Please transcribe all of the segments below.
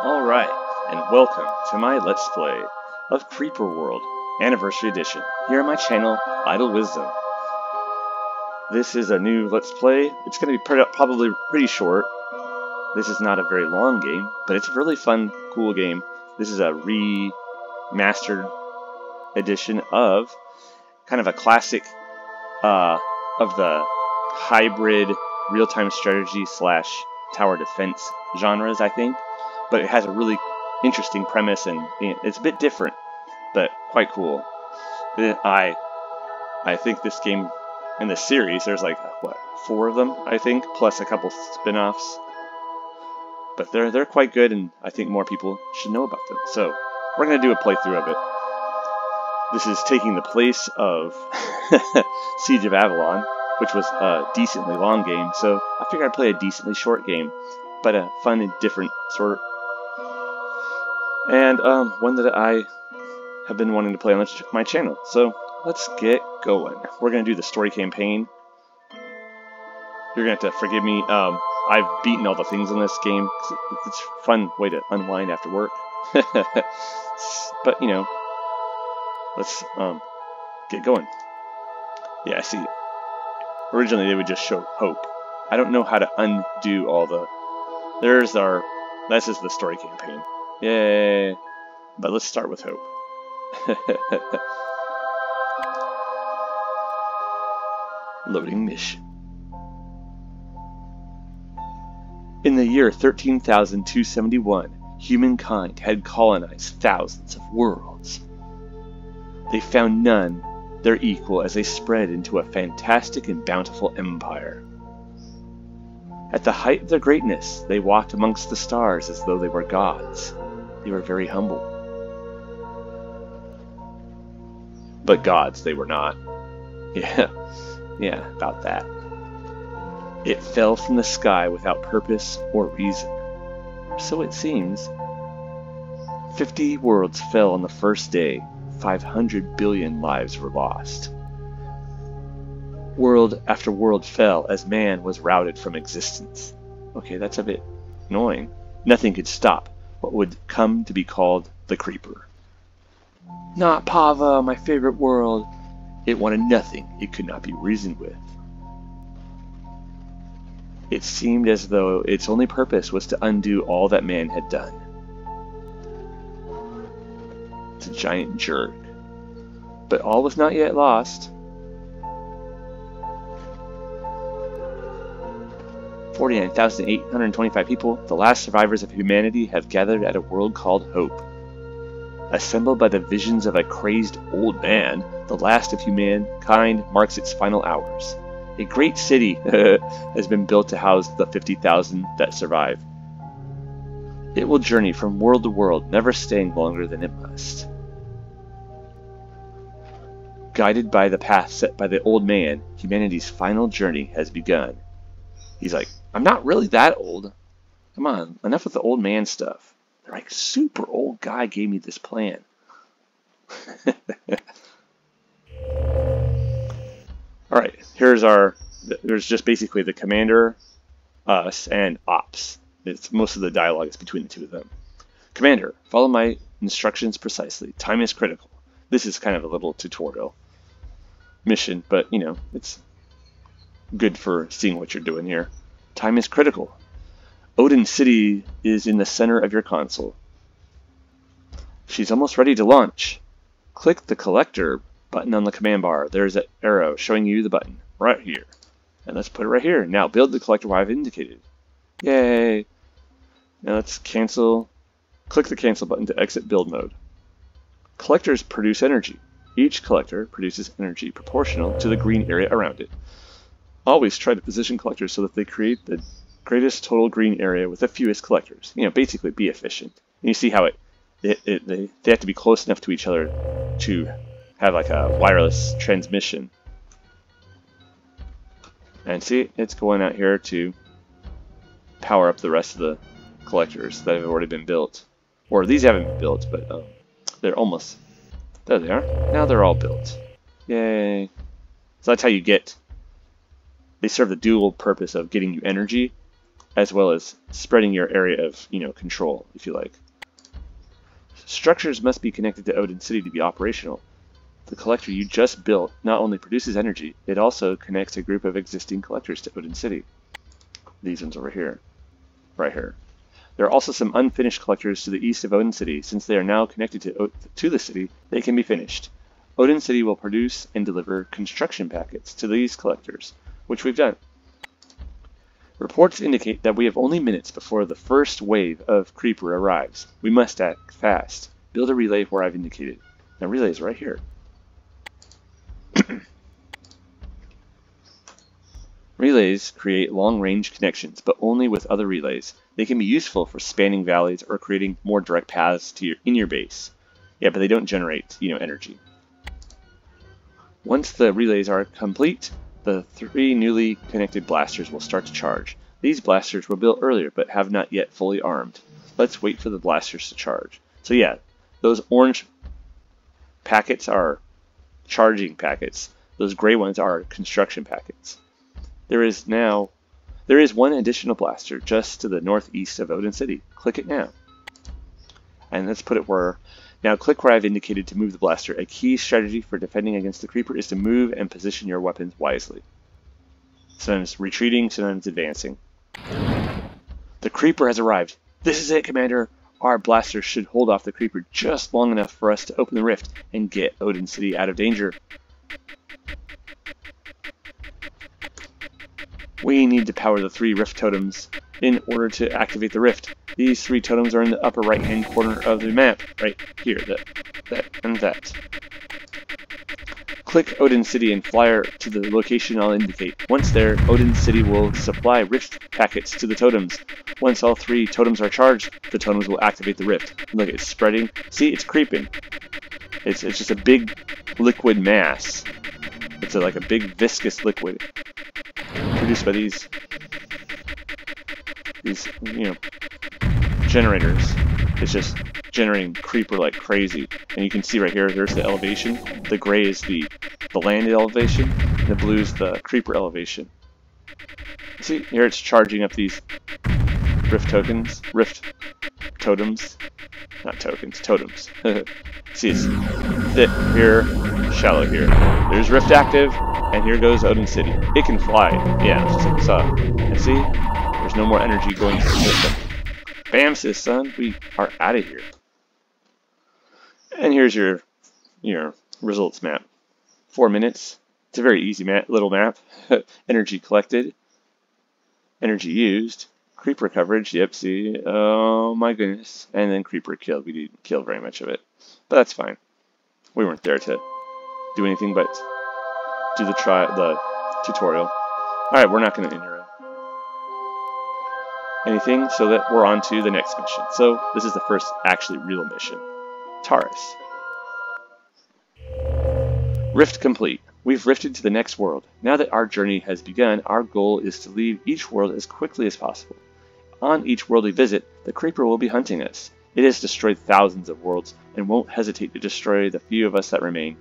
Alright, and welcome to my Let's Play of Creeper World Anniversary Edition here on my channel, Idle Wisdom. This is a new Let's Play. It's going to be probably pretty short. This is not a very long game, but it's a really fun, cool game. This is a remastered edition of kind of a classic of the hybrid real-time strategy / tower defense genres, I think. But it has a really interesting premise, and it's a bit different, but quite cool. I think this game in the series, there's like, what, 4 of them, I think, plus a couple spin-offs. But they're quite good, and I think more people should know about them. So we're going to do a playthrough of it. This is taking the place of Siege of Avalon, which was a decently long game, so I figured I'd play a decently short game, but a fun and different sort. And one that I have been wanting to play on my channel. So let's get going. We're going to do the story campaign. You're going to have to forgive me. I've beaten all the things in this game. It's a fun way to unwind after work. But, you know, let's get going. Yeah, I see. Originally, they would just show hope. I don't know how to undo all the... This is the story campaign. Yay! But let's start with hope. Loading mission. In the year 13,271, humankind had colonized thousands of worlds. They found none their equal as they spread into a fantastic and bountiful empire. At the height of their greatness, they walked amongst the stars as though they were gods. They were very humble. But gods they were not. Yeah, about that. It fell from the sky without purpose or reason. So it seems. 50 worlds fell on the first day. 500 billion lives were lost. World after world fell as man was routed from existence. Okay, that's a bit annoying. Nothing could stop what would come to be called the Creeper. Not Pava, my favorite world. It wanted nothing it could not be reasoned with. It seemed as though its only purpose was to undo all that man had done. It's a giant jerk. But all was not yet lost. 49,825 people, the last survivors of humanity, have gathered at a world called Hope. Assembled by the visions of a crazed old man, the last of humankind marks its final hours. A great city has been built to house the 50,000 that survive. It will journey from world to world, never staying longer than it must. Guided by the path set by the old man, humanity's final journey has begun. He's like, I'm not really that old. Come on, enough with the old man stuff. They're like, super old guy gave me this plan. Alright, there's just basically the commander, us, and ops. Most of the dialogue is between the two of them. Commander, follow my instructions precisely. Time is critical. This is kind of a little tutorial mission, but, you know, it's good for seeing what you're doing here. Time is critical. Odin City is in the center of your console. She's almost ready to launch. Click the collector button on the command bar. There's an arrow showing you the button right here. And let's put it right here. Now build the collector where I've indicated. Yay! Now let's cancel. Click the cancel button to exit build mode. Collectors produce energy. Each collector produces energy proportional to the green area around it. Always try to position collectors so that they create the greatest total green area with the fewest collectors. You know, basically be efficient. And you see how they have to be close enough to each other to have like a wireless transmission. And see, it's going out here to power up the rest of the collectors that have already been built. Or these haven't been built, but they're almost... There they are. Now they're all built. Yay. So that's how you get... They serve the dual purpose of getting you energy as well as spreading your area of, control, if you like. Structures must be connected to Odin City to be operational. The collector you just built not only produces energy, it also connects a group of existing collectors to Odin City. These ones over here, right here. There are also some unfinished collectors to the east of Odin City. Since they are now connected to the city, they can be finished. Odin City will produce and deliver construction packets to these collectors, which we've done. Reports indicate that we have only minutes before the first wave of creeper arrives. We must act fast. Build a relay where I've indicated. Now relay is right here. Relays create long-range connections, but only with other relays. They can be useful for spanning valleys or creating more direct paths to in your base. Yeah, but they don't generate, energy. Once the relays are complete, the 3 newly connected blasters will start to charge. These blasters were built earlier, but have not yet fully armed. Let's wait for the blasters to charge. So yeah, those orange packets are charging packets. Those gray ones are construction packets. There is one additional blaster just to the northeast of Odin City. Click it now. And let's put it where... Now click where I've indicated to move the blaster. A key strategy for defending against the creeper is to move and position your weapons wisely. Sometimes retreating, sometimes advancing. The creeper has arrived. This is it, Commander. Our blaster should hold off the creeper just long enough for us to open the rift and get Odin City out of danger. We need to power the 3 rift totems in order to activate the rift. These 3 totems are in the upper right hand corner of the map, right here, that, and that. Click Odin City and flyer to the location I'll indicate. Once there, Odin City will supply rift packets to the totems. Once all 3 totems are charged, the totems will activate the rift. Look, it's spreading. See, it's creeping. It's just a big liquid mass. It's like a big viscous liquid produced by these generators. It's just generating creeper like crazy. And you can see right here, here's the elevation. The gray is the land elevation, and the blue is the creeper elevation. See, here it's charging up these rift totems. Not tokens, totems. See, it's thick here, shallow here. There's rift active, and here goes Odin City. It can fly. Yeah, it's just like we saw. And see, there's no more energy going to the system. Bam, sis, son, we are out of here. And here's your results map. 4 minutes. It's a very easy little map. Energy collected. Energy used. Creeper coverage. Yep, see. Oh my goodness. And then creeper killed. We didn't kill very much of it. But that's fine. We weren't there to do anything but do the tutorial. Alright, we're not going to interrupt anything, so that we're on to the next mission. So this is the first actually real mission. Taurus. Rift complete. We've rifted to the next world. Now that our journey has begun, our goal is to leave each world as quickly as possible. On each world we visit, the creeper will be hunting us. It has destroyed thousands of worlds and won't hesitate to destroy the few of us that remain.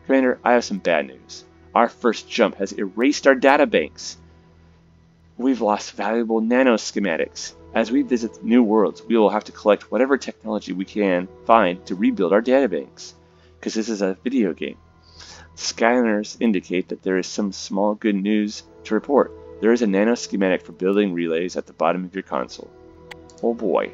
Commander, I have some bad news. Our first jump has erased our databanks. We've lost valuable nanoschematics. As we visit new worlds, we will have to collect whatever technology we can find to rebuild our databanks. Because this is a video game. Scanners indicate that there is some small good news to report. There is a nanoschematic for building relays at the bottom of your console. Oh boy.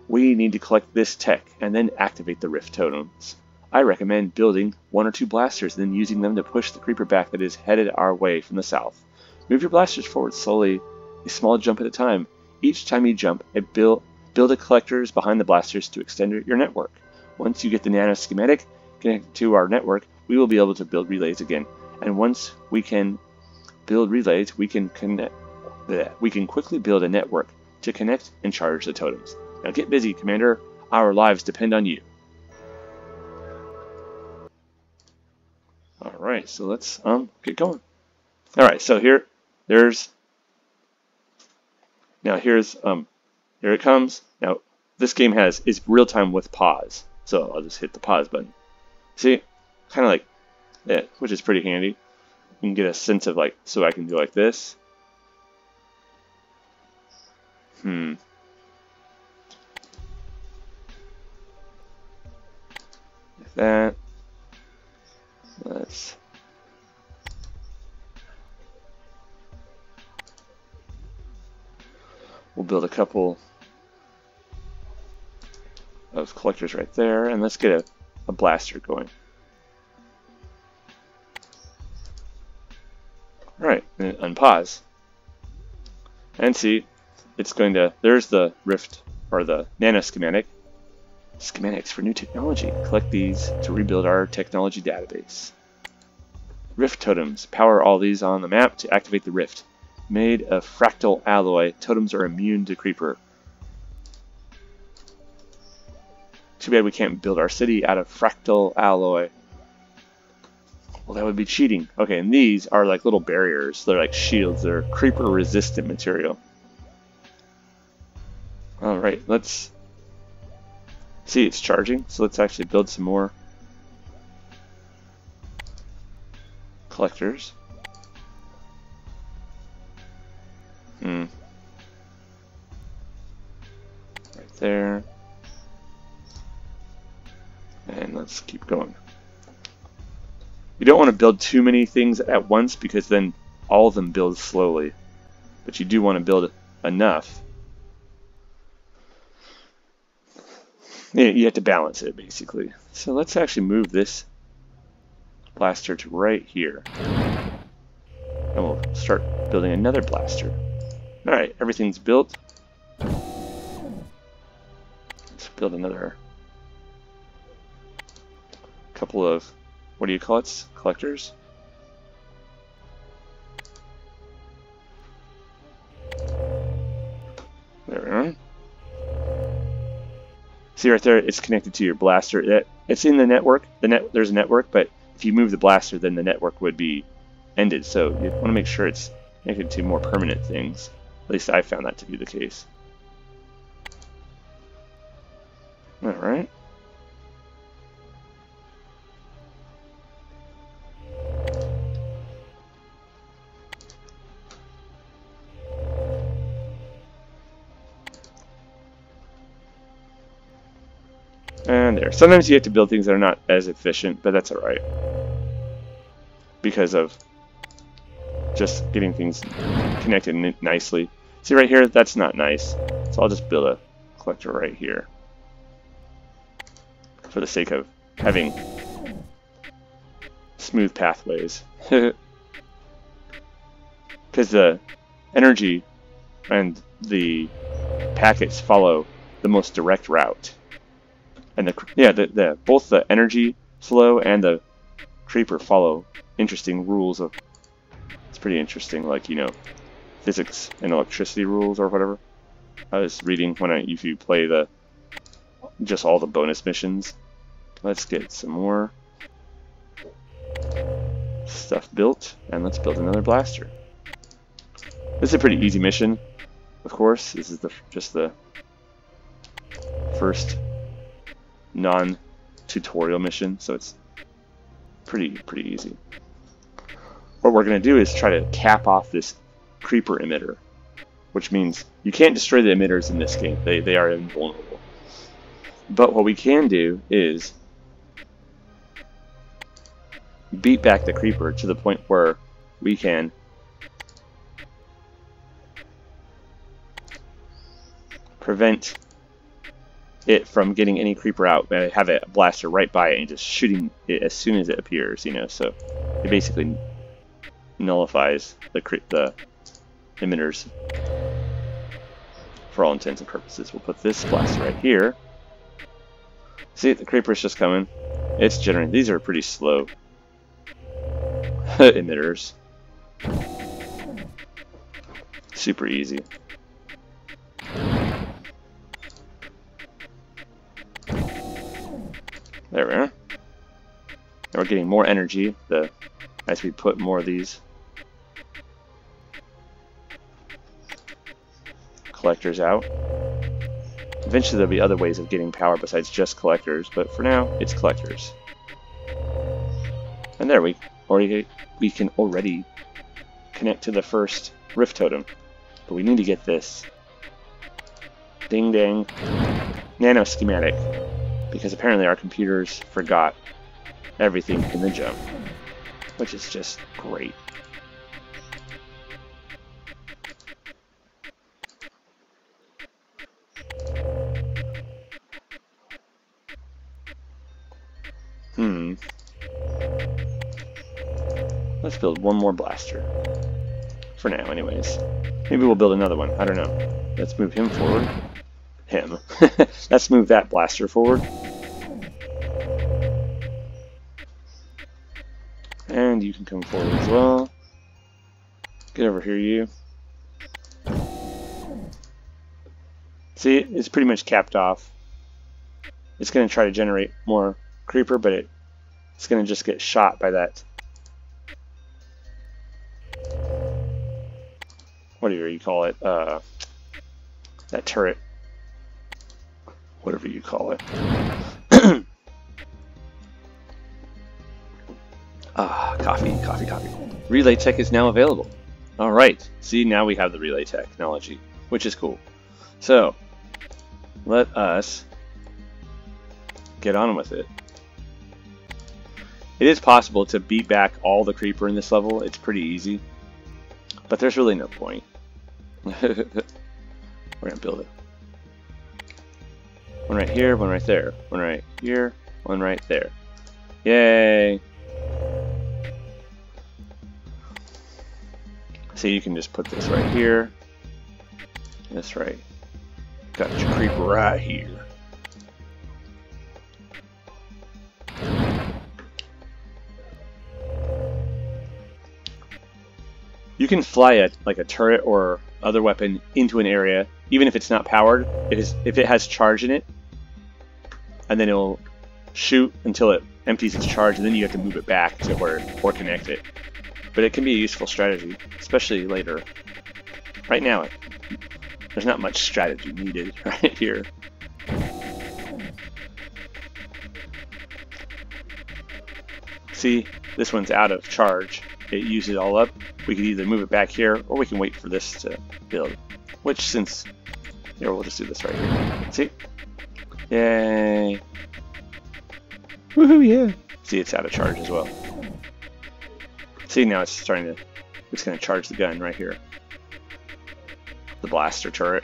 We need to collect this tech and then activate the rift totems. I recommend building 1 or 2 blasters and then using them to push the creeper back that is headed our way from the south. Move your blasters forward slowly, a small jump at a time. Each time you jump, build the collectors behind the blasters to extend your network. Once you get the nanoschematic connected to our network, we will be able to build relays again. And once we can build relays, we can quickly build a network to connect and charge the totems. Now get busy, Commander. Our lives depend on you. Alright, so let's get going. Alright, so here it comes. Now this game is real time with pause. So I'll just hit the pause button. See? Kinda like it, which is pretty handy. You can get a sense of so I can do like this. Like that. We'll build a couple of collectors right there, and let's get a blaster going. Alright, and unpause. And see, it's going to, there's the Rift, or the Nano schematic. Schematics for new technology. Collect these to rebuild our technology database. Rift totems. Power all these on the map to activate the Rift. Made of fractal alloy, totems are immune to creeper. Too bad we can't build our city out of fractal alloy. Well, that would be cheating. Okay, and these are like little barriers. They're like shields. They're creeper resistant material. Alright, let's see, it's charging, so let's actually build some more collectors. Right there. And let's keep going. You don't want to build too many things at once because then all of them build slowly. But you do want to build enough. Yeah, you have to balance it basically. So let's actually move this blaster to right here. And we'll start building another blaster. Alright, everything's built. Let's build another couple of, what do you call it? Collectors? There we are. See right there, it's connected to your blaster. It's in the network. There's a network, but if you move the blaster, then the network would be ended. So you want to make sure it's connected to more permanent things. At least I found that to be the case. All right. And there. Sometimes you have to build things that are not as efficient, but that's alright. Because of just getting things connected nicely. See right here, that's not nice. So I'll just build a collector right here. For the sake of having smooth pathways. Because the energy and the packets follow the most direct route. And both the energy flow and the creeper follow interesting rules of. It's pretty interesting, like, you know, physics and electricity rules or whatever. I was reading if you play just all the bonus missions. Let's get some more stuff built, and let's build another blaster. This is a pretty easy mission, of course. This is just the first non-tutorial mission, so it's pretty easy. What we're going to do is try to cap off this creeper emitter, which means you can't destroy the emitters in this game. They are invulnerable. But what we can do is beat back the creeper to the point where we can prevent it from getting any creeper out. Have a blaster right by it and just shooting it as soon as it appears, you know. So it basically nullifies the emitters for all intents and purposes. We'll put this blaster right here. See, the creeper's just coming. It's generating. These are pretty slow emitters. Super easy. There we are. And we're getting more energy as we put more of these collectors out. Eventually there'll be other ways of getting power besides just collectors, but for now it's collectors. And there we can already connect to the first Rift Totem, but we need to get this Ding dang. Nano schematic. Because apparently our computers forgot everything in the jump. Which is just great. Let's build one more blaster. For now, anyways. Maybe we'll build another one. I don't know. Let's move him forward. Him. Let's move that blaster forward. And you can come forward as well. Get over here, you. See, it's pretty much capped off. It's going to try to generate more creeper, but it's going to just get shot by that. Whatever you call it. That turret. Whatever you call it. Coffee. Relay tech is now available. Alright, see, now we have the relay technology, which is cool. So, let us get on with it. It is possible to beat back all the creeper in this level. It's pretty easy. But there's really no point. We're going to build it. One right here, one right there. One right here, one right there. Yay! So you can just put this right here. This right. Got your creeper right here. You can fly like a turret or other weapon into an area, even if it's not powered. If it has charge in it, and then it'll shoot until it empties its charge, and then you have to move it back to where or connect it. But it can be a useful strategy, especially later. Right now, there's not much strategy needed right here. See, this one's out of charge. It used it all up. We could either move it back here, or we can wait for this to build. Which, since here, we'll just do this right here. See? Yay! Woohoo! Yeah. See, it's out of charge as well. See, now it's starting to. It's going to charge the gun right here. The blaster turret.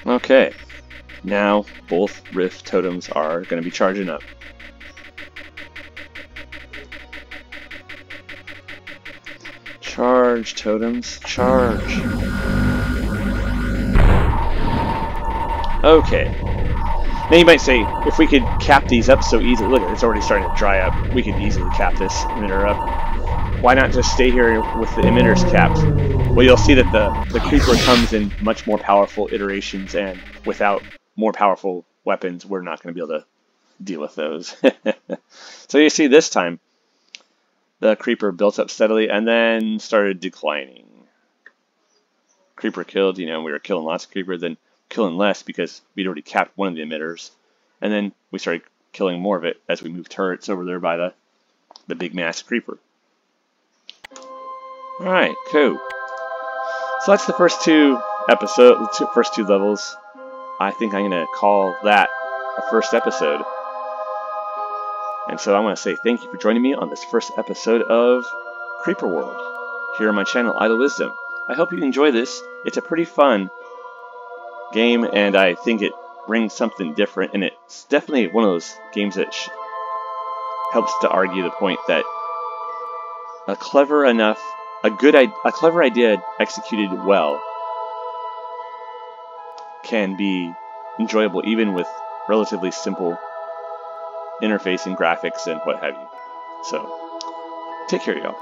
Okay. Now both rift totems are going to be charging up. Charge, totems, charge. Okay. Now you might say, if we could cap these up so easily, look, it's already starting to dry up. We could easily cap this emitter up. Why not just stay here with the emitters capped? Well, you'll see that the creeper comes in much more powerful iterations, and without more powerful weapons, we're not going to be able to deal with those. So you see this time, the creeper built up steadily and then started declining. Creeper killed, we were killing lots of creeper, then killing less because we'd already capped one of the emitters. And then we started killing more of it as we moved turrets over there by the big mass creeper. Alright, cool. So that's the first two episodes, the first two levels. I think I'm going to call that a first episode. And so I want to say thank you for joining me on this first episode of Creeper World here on my channel, Idle Wisdom. I hope you enjoy this. It's a pretty fun game, and I think it brings something different, and it's definitely one of those games that helps to argue the point that a clever idea executed well can be enjoyable even with relatively simple interface and graphics and what have you. So, take care, y'all.